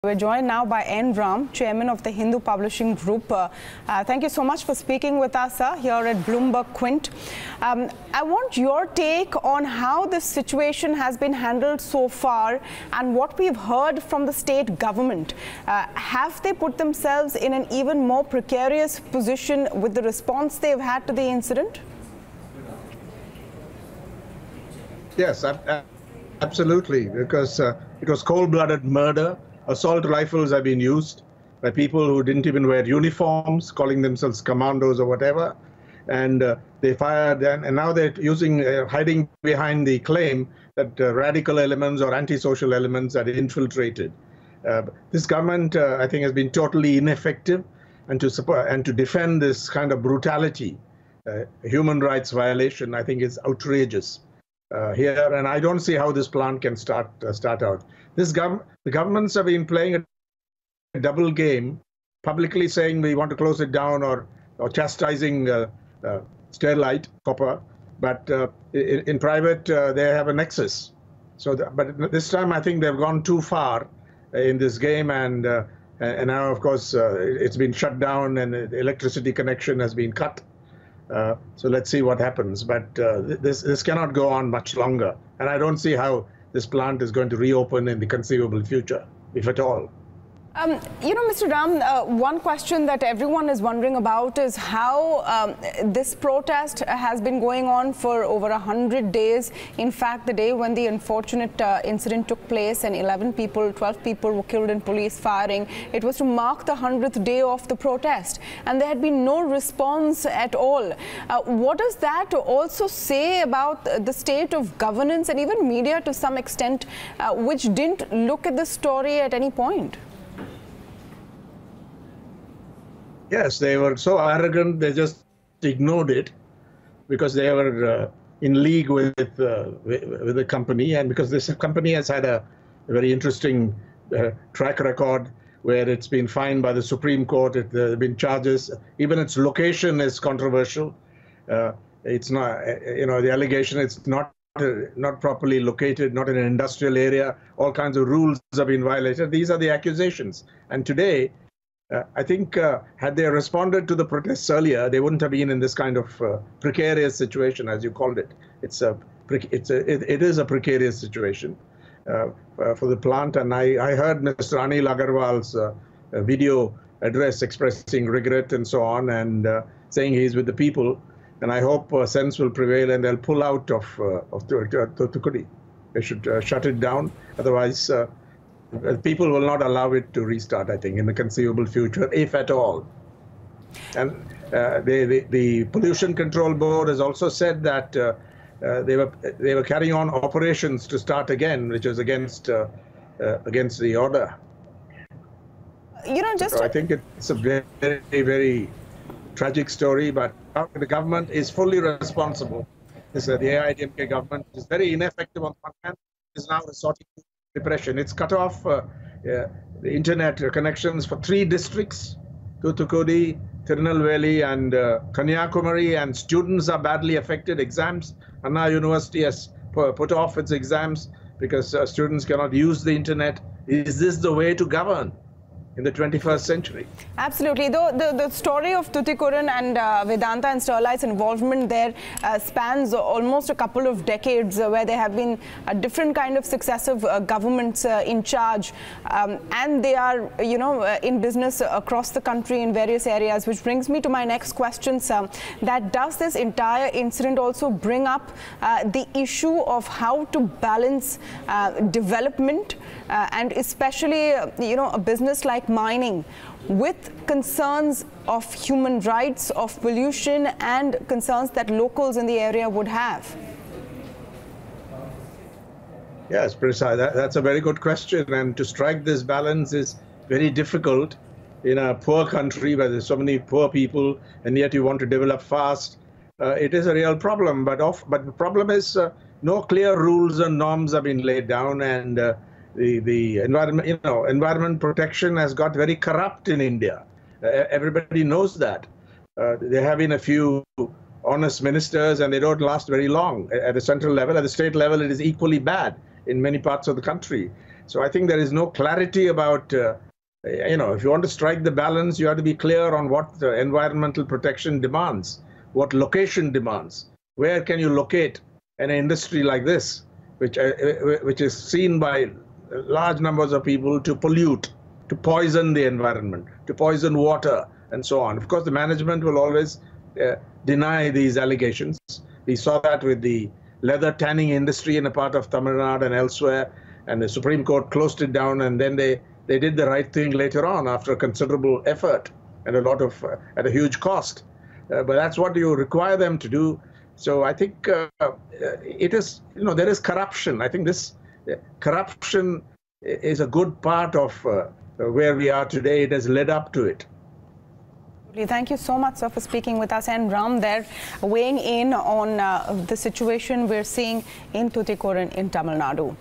We're joined now by N. Ram, Chairman of the Hindu Publishing Group. Thank you so much for speaking with us here at Bloomberg Quint. I want your take on how this situation has been handled so far and what we've heard from the state government. Have they put themselves in an even more precarious position with the response they've had to the incident? Yes, absolutely, because it was cold-blooded murder. Assault rifles have been used by people who didn't even wear uniforms, calling themselves commandos or whatever, and they fired. And now they're using, hiding behind the claim that radical elements or antisocial elements are infiltrated. This government, I think, has been totally ineffective, and to support and to defend this kind of brutality, human rights violation, I think is outrageous here. And I don't see how this plan can start out. The governments have been playing a double game, publicly saying we want to close it down or chastising Sterlite, copper, but in private they have a nexus. So, but this time I think they've gone too far in this game, and now of course it's been shut down and the electricity connection has been cut. So let's see what happens. But this cannot go on much longer, and I don't see how this plant is going to reopen in the conceivable future, if at all. You know, Mr. Ram, one question that everyone is wondering about is how this protest has been going on for over 100 days. In fact, the day when the unfortunate incident took place and 12 people were killed in police firing, it was to mark the 100th day of the protest, and there had been no response at all. What does that also say about the state of governance and even media to some extent, which didn't look at the story at any point? Yes, they were so arrogant, they just ignored it because they were in league with the company, and because this company has had a very interesting track record where it's been fined by the Supreme Court. There have been charges. Even its location is controversial. It's not, the allegation it's not properly located, not in an industrial area. All kinds of rules have been violated. These are the accusations. And today, I think had they responded to the protests earlier, they wouldn't have been in this kind of precarious situation, as you called it. It is a precarious situation for the plant. And I heard Mr. Anil Agarwal's video address expressing regret and so on, and saying he's with the people. And I hope sense will prevail and they'll pull out of Tuticorin. They should shut it down. Otherwise, people will not allow it to restart, I think, in the conceivable future, if at all. And the Pollution Control Board has also said that they were carrying on operations to start again, which is against the order. So I think it's a very, very tragic story, but the government is fully responsible. The AIDMK government is very ineffective on one hand, is now resorting to repression. It's cut off the internet connections for 3 districts, Tuticorin, Tirunelveli and Kanyakumari, and students are badly affected. Exams, Anna University has put off its exams because students cannot use the internet. Is this the way to govern in the 21st century? Absolutely. Though the story of Tuticorin and Vedanta and Sterlite's involvement there spans almost a couple of decades, where there have been different kind of successive governments in charge, and they are, in business across the country in various areas. Which brings me to my next question, Sam. That does this entire incident also bring up the issue of how to balance development and especially, a business like mining with concerns of human rights, of pollution, and concerns that locals in the area would have? Yes, precisely. That's a very good question. And to strike this balance is very difficult in a poor country where there's so many poor people, and yet you want to develop fast. It is a real problem. But the problem is no clear rules and norms have been laid down, and the environment, environment protection has got very corrupt in India. Everybody knows that. There have been a few honest ministers, and they don't last very long at the central level. At the state level, it is equally bad in many parts of the country. So I think there is no clarity about, if you want to strike the balance, you have to be clear on what the environmental protection demands, what location demands. Where can you locate an industry like this, which is seen by large numbers of people to pollute, to poison the environment, to poison water, and so on. Of course, the management will always deny these allegations. We saw that with the leather tanning industry in a part of Tamil Nadu and elsewhere, and the Supreme Court closed it down, and then they did the right thing later on after considerable effort and at a huge cost. But that's what you require them to do. So I think it is, there is corruption. I think this corruption is a good part of where we are today. It has led up to it. Thank you so much, sir, for speaking with us. And Ram there weighing in on the situation we're seeing in Tuticorin in Tamil Nadu.